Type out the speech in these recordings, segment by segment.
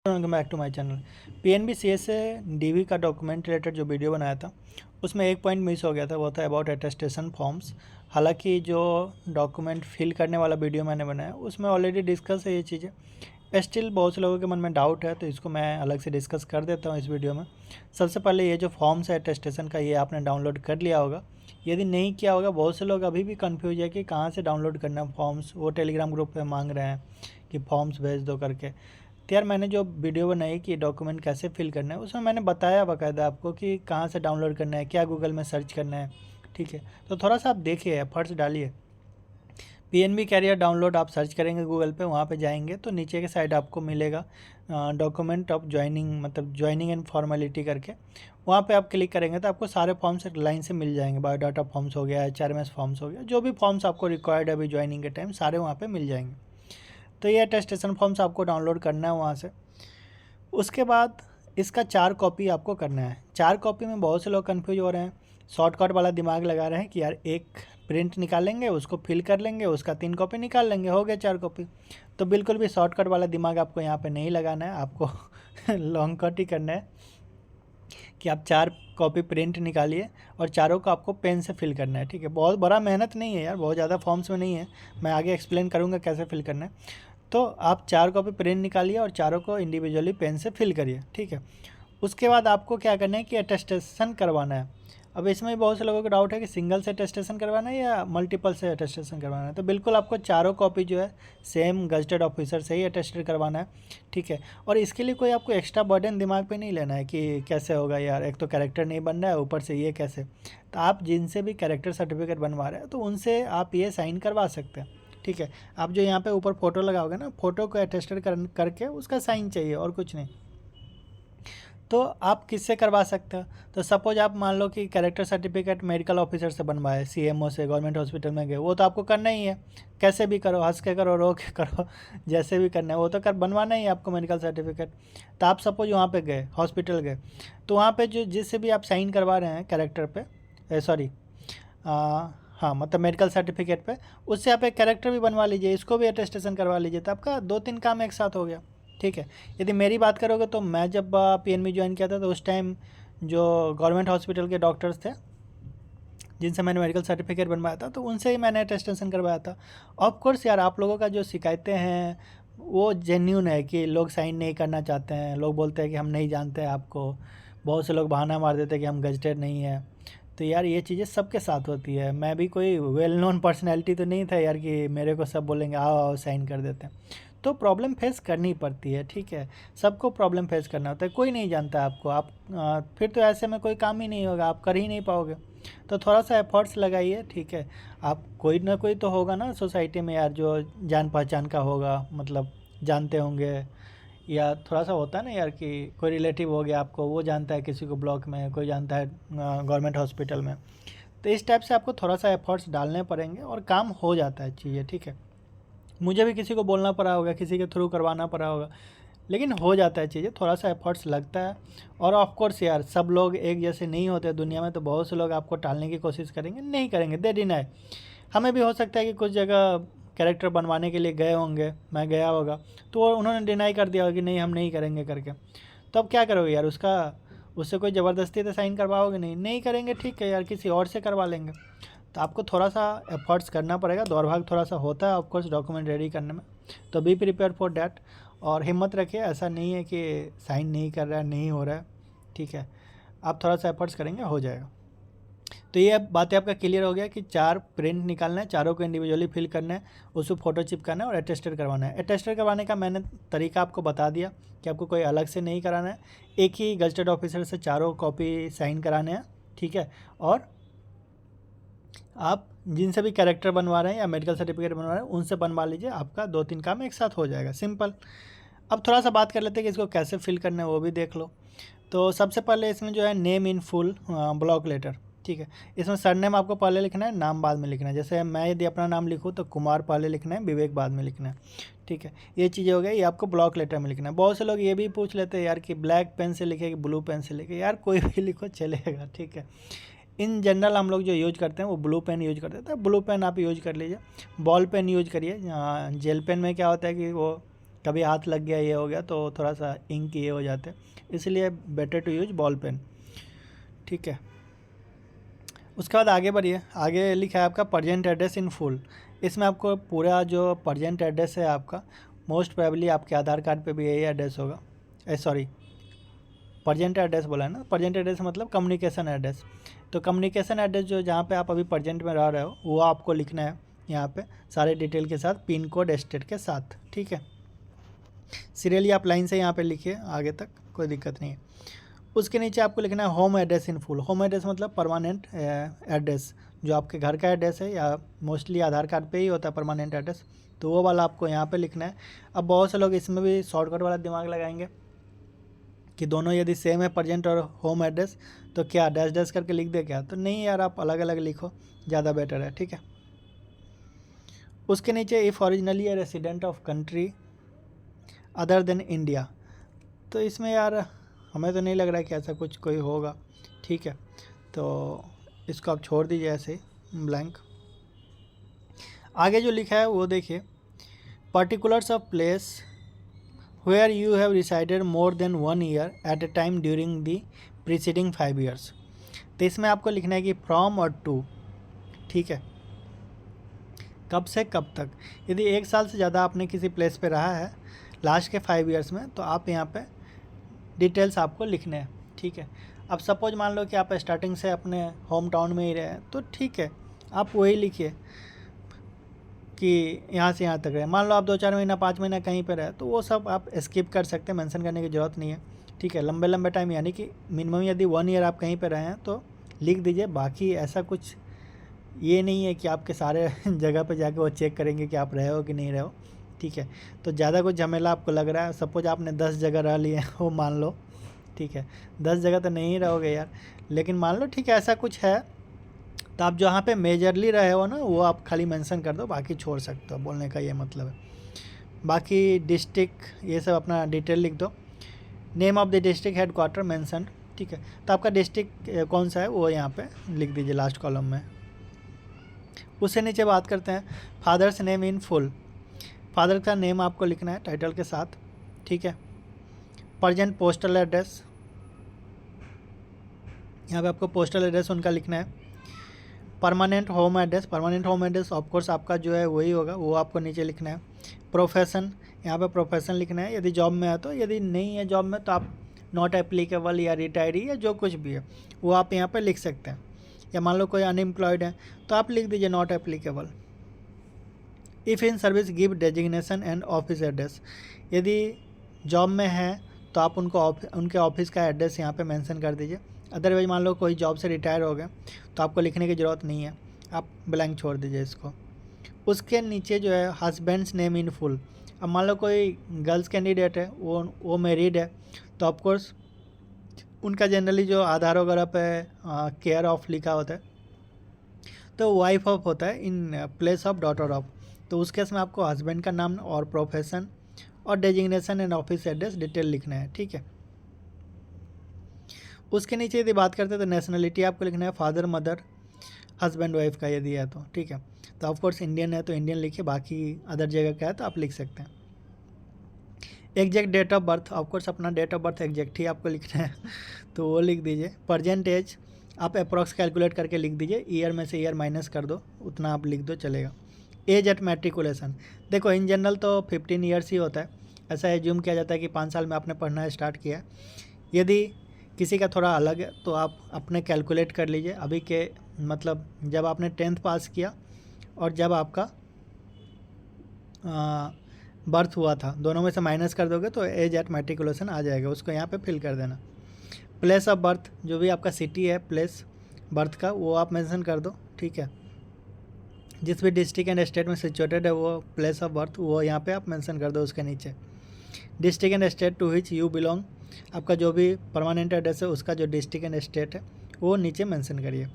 Welcome back to my channel. PNB CS से DV का document related जो video बनाया था उसमें एक पॉइंट मिस हो गया था, वो था अबाउट अटेस्टेशन फॉर्म्स। हालांकि जो डॉक्यूमेंट फिल करने वाला वीडियो मैंने बनाया उसमें ऑलरेडी डिस्कस है ये चीज़ें। स्टिल बहुत से लोगों के मन में डाउट है, तो इसको मैं अलग से डिस्कस कर देता हूँ इस वीडियो में। सबसे पहले ये जो फॉर्म्स है अटेस्टेशन का, ये आपने डाउनलोड कर लिया होगा। यदि नहीं किया होगा, बहुत से लोग अभी भी कन्फ्यूज है कि कहाँ से डाउनलोड करना फॉर्म्स। वो टेलीग्राम ग्रुप पे मांग रहे हैं कि फॉर्म्स भेज दो करके। तो यार मैंने जो वीडियो बनाई कि डॉक्यूमेंट कैसे फिल करना है, उसमें मैंने बताया बाकायदा आपको कि कहाँ से डाउनलोड करना है, क्या गूगल में सर्च करना है। ठीक है, तो थोड़ा सा आप देखिए, एफर्ट्स डालिए। पीएनबी कैरियर डाउनलोड आप सर्च करेंगे गूगल पे, वहाँ पे जाएंगे तो नीचे के साइड आपको मिलेगा डॉक्यूमेंट ऑफ ज्वाइनिंग, मतलब ज्वाइनिंग एंड फॉर्मेलिटी करके। वहाँ पे आप क्लिक करेंगे तो आपको सारे फॉर्म्स एक लाइन से मिल जाएंगे। बायोडाटा फॉर्म्स हो गया, HRMS फॉर्म्स हो गया, जो भी फॉर्म्स आपको रिक्वायर्ड है अभी ज्वाइनिंग के टाइम, सारे वहाँ पे मिल जाएंगे। तो ये अटेस्टेशन फॉर्म्स आपको डाउनलोड करना है वहाँ से। उसके बाद इसका 4 कॉपी आपको करना है। 4 कॉपी में बहुत से लोग कन्फ्यूज हो रहे हैं, शॉर्टकट वाला दिमाग लगा रहे हैं कि यार एक प्रिंट निकालेंगे, उसको फिल कर लेंगे, उसका 3 कॉपी निकाल लेंगे, हो गया 4 कॉपी। तो बिल्कुल भी शॉर्टकट वाला दिमाग आपको यहाँ पे नहीं लगाना है, आपको लॉन्ग कट ही करना है कि आप 4 कॉपी प्रिंट निकालिए और चारों को आपको पेन से फिल करना है। ठीक है, बहुत बड़ा मेहनत नहीं है यार, बहुत ज़्यादा फॉर्म्स में नहीं है, मैं आगे एक्सप्लेन करूँगा कैसे फिल करना है। तो आप 4 कॉपी प्रिंट निकालिए और चारों को इंडिविजुअली पेन से फिल करिए। ठीक है, उसके बाद आपको क्या करना है कि अटेस्टेशन करवाना है। अब इसमें भी बहुत से लोगों को डाउट है कि सिंगल से अटेस्टेशन करवाना है या मल्टीपल से अटेस्टेशन करवाना है। तो बिल्कुल आपको चारों कॉपी जो है सेम गजटेड ऑफिसर से ही अटेस्टेड करवाना है। ठीक है, और इसके लिए कोई आपको एक्स्ट्रा बर्डन दिमाग पे नहीं लेना है कि कैसे होगा यार, एक तो कैरेक्टर नहीं बन रहा है, ऊपर से ये कैसे। तो आप जिनसे भी कैरेक्टर सर्टिफिकेट बनवा रहे हैं तो उनसे आप ये साइन करवा सकते हैं। ठीक है, आप जो यहाँ पे ऊपर फ़ोटो लगाओगे ना, फ़ोटो को अटेस्टेड करके उसका साइन चाहिए और कुछ नहीं। तो आप किससे करवा सकते हो? तो सपोज आप मान लो कि कैरेक्टर सर्टिफिकेट मेडिकल ऑफिसर से बनवाए, सीएमओ से, गवर्नमेंट हॉस्पिटल में गए, वो तो आपको करना ही है। कैसे भी करो, हंस के करो, रो के करो, जैसे भी करना है वो तो कर बनवाना ही है आपको मेडिकल सर्टिफिकेट। तो आप सपोज वहाँ पे गए, हॉस्पिटल गए, तो वहाँ पे जो जिससे भी आप साइन करवा रहे हैं कैरेक्टर पे, सॉरी, हाँ मतलब मेडिकल सर्टिफिकेट पे, उससे आप एक कैरेक्टर भी बनवा लीजिए, इसको भी अटेस्टेशन करवा लीजिए, तो आपका 2-3 काम एक साथ हो गया। ठीक है, यदि मेरी बात करोगे तो मैं जब पीएनबी ज्वाइन किया था तो उस टाइम जो गवर्नमेंट हॉस्पिटल के डॉक्टर्स थे जिनसे मैंने मेडिकल सर्टिफिकेट बनवाया था, तो उनसे ही मैंने अटेस्टेशन करवाया था। ऑफ कोर्स यार, आप लोगों का जो शिकायतें हैं वो जेन्यून है कि लोग साइन नहीं करना चाहते हैं, लोग बोलते हैं कि हम नहीं जानते हैं आपको, बहुत से लोग बहाना मार देते हैं कि हम गजटेड नहीं है। तो यार ये चीज़ें सबके साथ होती है, मैं भी कोई वेल नोन पर्सनैलिटी तो नहीं था यार कि मेरे को सब बोलेंगे आओ आओ साइन कर देते हैं। तो प्रॉब्लम फेस करनी पड़ती है। ठीक है, सबको प्रॉब्लम फेस करना होता है, कोई नहीं जानता आपको, आप फिर तो ऐसे में कोई काम ही नहीं होगा, आप कर ही नहीं पाओगे। तो थोड़ा सा एफर्ट्स लगाइए। ठीक है, आप कोई ना कोई तो होगा ना सोसाइटी में यार जो जान पहचान का होगा, मतलब जानते होंगे, या थोड़ा सा होता है ना यार कि कोई रिलेटिव हो गया आपको, वो जानता है किसी को ब्लॉक में, कोई जानता है गवर्नमेंट हॉस्पिटल में। तो इस टाइप से आपको थोड़ा सा एफर्ट्स डालने पड़ेंगे और काम हो जाता है चीज़ें। ठीक है, मुझे भी किसी को बोलना पड़ा होगा, किसी के थ्रू करवाना पड़ा होगा, लेकिन हो जाता है चीज़ें, थोड़ा सा एफर्ट्स लगता है। और ऑफ कोर्स यार, सब लोग एक जैसे नहीं होते दुनिया में, तो बहुत से लोग आपको टालने की कोशिश करेंगे, नहीं करेंगे, दे डिनाई। हमें भी हो सकता है कि कुछ जगह कैरेक्टर बनवाने के लिए गए होंगे, मैं गया होगा, तो उन्होंने डिनाई कर दिया होगा कि नहीं हम नहीं करेंगे करके। तो अब क्या करोगे यार, उससे कोई ज़बरदस्ती तो साइन करवाओगे नहीं, नहीं करेंगे, ठीक है यार, किसी और से करवा लेंगे। तो आपको थोड़ा सा एफर्ट्स करना पड़ेगा, दौड़ भाग थोड़ा सा होता है ऑफकोर्स डॉक्यूमेंट रेडी करने में। तो बी प्रिपेयर फॉर डैट, और हिम्मत रखिए, ऐसा नहीं है कि साइन नहीं कर रहा है, नहीं हो रहा है। ठीक है, आप थोड़ा सा एफर्ट्स करेंगे, हो जाएगा। तो ये बातें आपका क्लियर हो गया कि 4 प्रिंट निकालना है, चारों को इंडिविजुअली फिल करना है, उसको फ़ोटो चिपकाना है और अटेस्टेड करवाना है। अटेस्टेड करवाने का मैंने तरीका आपको बता दिया कि आपको कोई अलग से नहीं कराना है, एक ही गजटेड ऑफिसर से चारों कॉपी साइन कराने हैं। ठीक है, और आप जिनसे भी कैरेक्टर बनवा रहे हैं या मेडिकल सर्टिफिकेट बनवा रहे हैं उनसे बनवा लीजिए, आपका 2-3 काम एक साथ हो जाएगा, सिंपल। अब थोड़ा सा बात कर लेते हैं कि इसको कैसे फिल करना है, वो भी देख लो। तो सबसे पहले इसमें जो है name in full block letter. ठीक है, इसमें सरनेम आपको पहले लिखना है, नाम बाद में लिखना है। जैसे मैं यदि अपना नाम लिखूँ तो कुमार पहले लिखना है, विवेक बाद में लिखना है। ठीक है, ये चीज़ें हो गई, ये आपको ब्लॉक लेटर में लिखना है। बहुत से लोग ये भी पूछ लेते हैं यार कि ब्लैक पेन से लिखे कि ब्लू पेन से लिखे, यार कोई भी लिखो चलेगा। ठीक है, इन जनरल हम लोग जो यूज करते हैं वो ब्लू पेन यूज करते हैं, ब्लू पेन आप यूज कर लीजिए। बॉल पेन यूज करिए, जेल पेन में क्या होता है कि वो कभी हाथ लग गया ये हो गया तो थोड़ा सा इंक ये हो जाते, इसलिए better to use ball pen. ठीक है, उसके बाद आगे बढ़िए। आगे लिखा है आपका प्रजेंट एड्रेस इन फुल। इसमें आपको पूरा जो प्रजेंट एड्रेस है आपका, मोस्ट प्रोबेबली आपके आधार कार्ड पे भी यही एड्रेस होगा। सॉरी, प्रजेंट एड्रेस बोला है ना, प्रजेंट एड्रेस मतलब कम्युनिकेशन एड्रेस। तो कम्युनिकेशन एड्रेस जो जहाँ पे आप अभी प्रजेंट में रह रहे हो वो आपको लिखना है यहाँ पे सारे डिटेल के साथ, पिन कोड स्टेट के साथ। ठीक है, सीरियली आप लाइन से यहाँ पे लिखिए आगे तक, कोई दिक्कत नहीं है। उसके नीचे आपको लिखना है home address in full. Home address मतलब परमानेंट एड्रेस, जो आपके घर का एड्रेस है, या मोस्टली आधार कार्ड पे ही होता है परमानेंट एड्रेस, तो वो वाला आपको यहाँ पे लिखना है। अब बहुत से लोग इसमें भी शॉर्टकट वाला दिमाग लगाएंगे कि दोनों यदि सेम है प्रजेंट और होम एड्रेस तो क्या डैश डैश करके लिख दे क्या, तो नहीं यार, आप अलग अलग लिखो, ज़्यादा बेटर है। ठीक है, उसके नीचे if originally A resident of country other than India, तो इसमें यार हमें तो नहीं लग रहा कि ऐसा कुछ कोई होगा। ठीक है, तो इसको आप छोड़ दीजिए ऐसे ब्लैंक। आगे जो लिखा है वो देखिए, particulars of place where you have resided more than 1 year at a time during the preceding 5 years. तो इसमें आपको लिखना है कि फ्रॉम और टू। ठीक है, कब से कब तक। यदि 1 साल से ज़्यादा आपने किसी प्लेस पे रहा है लास्ट के 5 ईयर्स में, तो आप यहाँ पे डिटेल्स आपको लिखने हैं। ठीक है, अब सपोज मान लो कि आप स्टार्टिंग से अपने होम टाउन में ही रहे, तो ठीक है, आप वही लिखिए कि यहाँ से यहाँ तक रहे। मान लो आप 2-4 महीना 5 महीना कहीं पे रहे, तो वो सब आप स्किप कर सकते हैं, मेंशन करने की ज़रूरत नहीं है। ठीक है, लंबे लंबे टाइम यानी कि मिनिमम यदि 1 ईयर आप कहीं पे रहे हैं तो लिख दीजिए। बाकी ऐसा कुछ ये नहीं है कि आपके सारे जगह पे जाके वो चेक करेंगे कि आप रहे हो कि नहीं रहे हो। ठीक है, तो ज़्यादा कुछ झमेला आपको लग रहा है, सपोज आपने 10 जगह रह लिए हो मान लो। ठीक है, 10 जगह तो नहीं रहोगे यार, लेकिन मान लो ठीक है ऐसा कुछ है, तो आप जहाँ पे मेजरली रहे हो ना वो आप खाली मेंशन कर दो, बाकी छोड़ सकते हो, बोलने का ये मतलब है। बाकी डिस्ट्रिक्ट ये सब अपना डिटेल लिख दो, name of the district headquarter मैंसन। ठीक है, तो आपका डिस्ट्रिक्ट कौन सा है वो यहाँ पे लिख दीजिए लास्ट कॉलम में। उससे नीचे बात करते हैं father's name in full. Father का नेम आपको लिखना है टाइटल के साथ। ठीक है, प्रजेंट पोस्टल एड्रेस, यहाँ पे आपको पोस्टल एड्रेस उनका लिखना है। Permanent home address, permanent home address of course आपका जो है वही होगा, वो आपको नीचे लिखना है। प्रोफेशन, यहाँ पे प्रोफेशन लिखना है, यदि जॉब में है तो, यदि नहीं है जॉब में तो आप नॉट एप्लीकेबल या रिटायरी या जो कुछ भी है वो आप यहाँ पे लिख सकते हैं। या मान लो कोई अनएम्प्लॉयड है तो आप लिख दीजिए not applicable. If in service give designation and office address, यदि जॉब में है तो आप उनको उनके ऑफिस का एड्रेस यहाँ पे मेंशन कर दीजिए। अदरवाइज मान लो कोई जॉब से रिटायर हो गए तो आपको लिखने की ज़रूरत नहीं है, आप ब्लैंक छोड़ दीजिए इसको। उसके नीचे जो है हस्बैंड्स नेम इन फुल। अब मान लो कोई गर्ल्स कैंडिडेट है, वो मैरिड है, तो ऑफकोर्स उनका जनरली जो आधार वगैरह पे केयर ऑफ लिखा होता है तो वाइफ ऑफ होता है in place of daughter of. तो उस केस में आपको हस्बैंड का नाम और प्रोफेशन और designation and office address detail लिखना है। ठीक है, उसके नीचे यदि बात करते हैं तो नेशनलिटी आपको लिखना है फादर मदर हस्बैंड वाइफ का यदि है तो। ठीक है, तो ऑफकोर्स इंडियन है तो इंडियन लिखिए, बाकी अदर जगह का है तो आप लिख सकते हैं। Exact date of birth, of course अपना डेट ऑफ बर्थ एग्जैक्ट ही आपको लिखना है तो वो लिख दीजिए। प्रजेंट एज आप अप्रॉक्स कैलकुलेट करके लिख दीजिए, ईयर में से ईयर माइनस कर दो, उतना आप लिख दो चलेगा। एज एट मैट्रिकुलेशन, देखो इन जनरल तो 15 ईयर्स ही होता है, ऐसा एज्यूम किया जाता है कि 5 साल में आपने पढ़ना स्टार्ट किया है। यदि किसी का थोड़ा अलग है तो आप अपने कैलकुलेट कर लीजिए, अभी के मतलब जब आपने 10th पास किया और जब आपका बर्थ हुआ था, दोनों में से माइनस कर दोगे तो एज एट मैट्रिकुलेशन आ जाएगा, उसको यहाँ पे फिल कर देना। प्लेस ऑफ बर्थ, जो भी आपका सिटी है प्लेस बर्थ का वो आप मेंशन कर दो। ठीक है, जिस भी डिस्ट्रिक्ट एंड स्टेट में सिचुएटेड है वो प्लेस ऑफ बर्थ वो यहाँ पे आप मेंशन कर दो उसके नीचे। District and state to which you belong, आपका जो भी परमानेंट एड्रेस है उसका जो डिस्ट्रिक्ट एंड स्टेट है वो नीचे मेंशन करिए।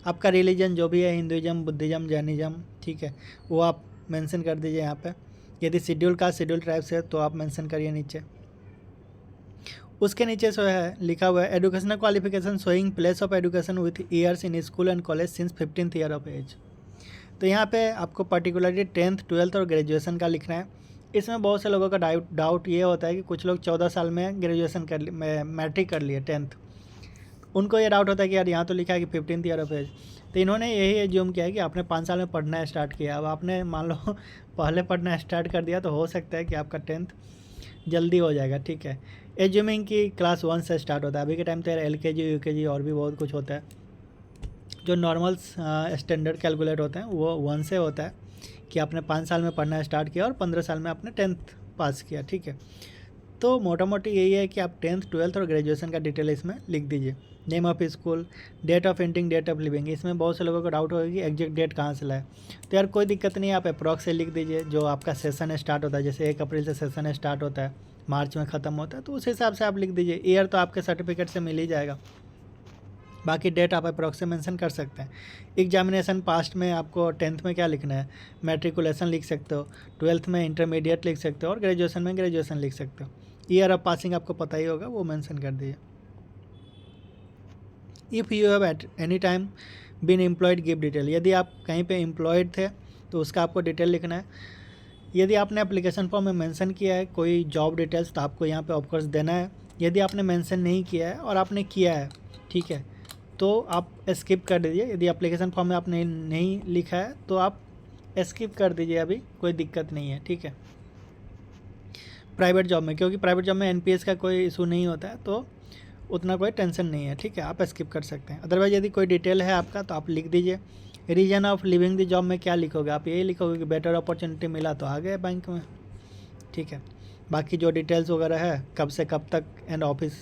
आपका रिलीजन जो भी है, हिंदुज़म बुद्धिज़्म जैनिज़्म, ठीक है, वो आप मेंशन कर दीजिए यहाँ पे। यदि शेड्यूल कास्ट शेड्यूल ट्राइब्स है तो आप मेंशन करिए नीचे। उसके नीचे जो है लिखा हुआ है educational qualification showing place of education with years in school and college since 15th year of age. तो यहाँ पे आपको पर्टिकुलरली 10th 12th और ग्रेजुएशन का लिखना है। इसमें बहुत से लोगों का डाउट ये होता है कि कुछ लोग 14 साल में ग्रेजुएशन कर ली, मैट्रिक कर लिए 10th, उनको ये डाउट होता है कि यार यहाँ तो लिखा है कि 15th ईयर ऑफ एज। तो इन्होंने यही एज्यूम किया है कि आपने 5 साल में पढ़ना स्टार्ट किया, अब आपने मान लो पहले पढ़ना स्टार्ट कर दिया तो हो सकता है कि आपका 10th जल्दी हो जाएगा, ठीक है। एज्यूमिंग की क्लास 1 से स्टार्ट होता है, अभी के टाइम तो यार LKG UKG और भी बहुत कुछ होता है। जो नॉर्मल स्टैंडर्ड कैलकुलेट होते हैं वो 1 से होता है कि आपने 5 साल में पढ़ना स्टार्ट किया और 15 साल में आपने 10th पास किया, ठीक है। तो मोटा मोटी यही है कि आप 10th 12th और ग्रेजुएशन का डिटेल इसमें लिख दीजिए। Name of school, date of entering, date of living. इसमें बहुत से लोगों को डाउट होगा कि एग्जैक्ट डेट कहाँ से लाए, तो यार कोई दिक्कत नहीं है, आप अप्रॉक्स से लिख दीजिए। जो आपका सेशन स्टार्ट होता है, जैसे 1 अप्रैल से सेशन स्टार्ट होता है, मार्च में ख़त्म होता है, तो उस हिसाब से आप लिख दीजिए। ईयर तो आपके सर्टिफिकेट से मिल ही जाएगा, बाकी डेट आप अप्रॉक्स से मेंशन कर सकते हैं। एग्जामिनेशन पास्ट में आपको 10th में क्या लिखना है, मैट्रिकुलेशन लिख सकते हो, 12th में इंटरमीडिएट लिख सकते हो और ग्रेजुएशन में ग्रेजुएशन लिख सकते हो। ईयर ऑफ पासिंग आपको पता ही होगा, वो मेंशन कर दीजिए। If you have at any time been employed give detail, यदि आप कहीं पे एम्प्लॉयड थे तो उसका आपको डिटेल लिखना है। यदि आपने एप्लीकेशन फॉर्म में मेंशन किया है कोई जॉब डिटेल्स तो आपको यहाँ पे ऑफकोर्स देना है। यदि आपने मेंशन नहीं किया है और आपने किया है, ठीक है, तो आप स्किप कर दीजिए। यदि एप्लीकेशन फॉर्म में आपने नहीं लिखा है तो आप स्किप कर दीजिए, अभी कोई दिक्कत नहीं है, ठीक है। प्राइवेट जॉब में, क्योंकि प्राइवेट जॉब में NPS का कोई इशू नहीं होता है तो उतना कोई टेंशन नहीं है, ठीक है, आप स्किप कर सकते हैं। अदरवाइज यदि कोई डिटेल है आपका तो आप लिख दीजिए। Reason of living the job में क्या लिखोगे, आप यही लिखोगे कि बेटर अपॉर्चुनिटी मिला तो आ गए बैंक में, ठीक है। बाकी जो डिटेल्स वगैरह है कब से कब तक एंड ऑफिस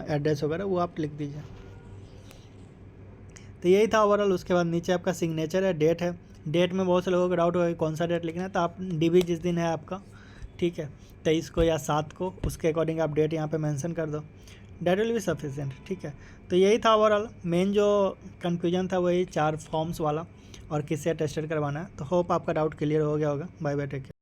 एड्रेस वगैरह वो आप लिख दीजिए। तो यही था ओवरऑल। उसके बाद नीचे आपका सिग्नेचर है, डेट है। डेट में बहुत से लोगों को डाउट होगा कौन सा डेट लिखना है, तो आप DB जिस दिन है आपका, ठीक है, 23 को या 7 को, उसके अकॉर्डिंग आप डेट यहाँ पे मेंशन कर दो, डेट विल बी सफिशिएंट, ठीक है। तो यही था ओवरऑल। मेन जो कन्फ्यूजन था वही 4 फॉर्म्स वाला और किससे अटेस्टेड करवाना है। तो होप आपका डाउट क्लियर हो गया होगा। Bye bye, take care.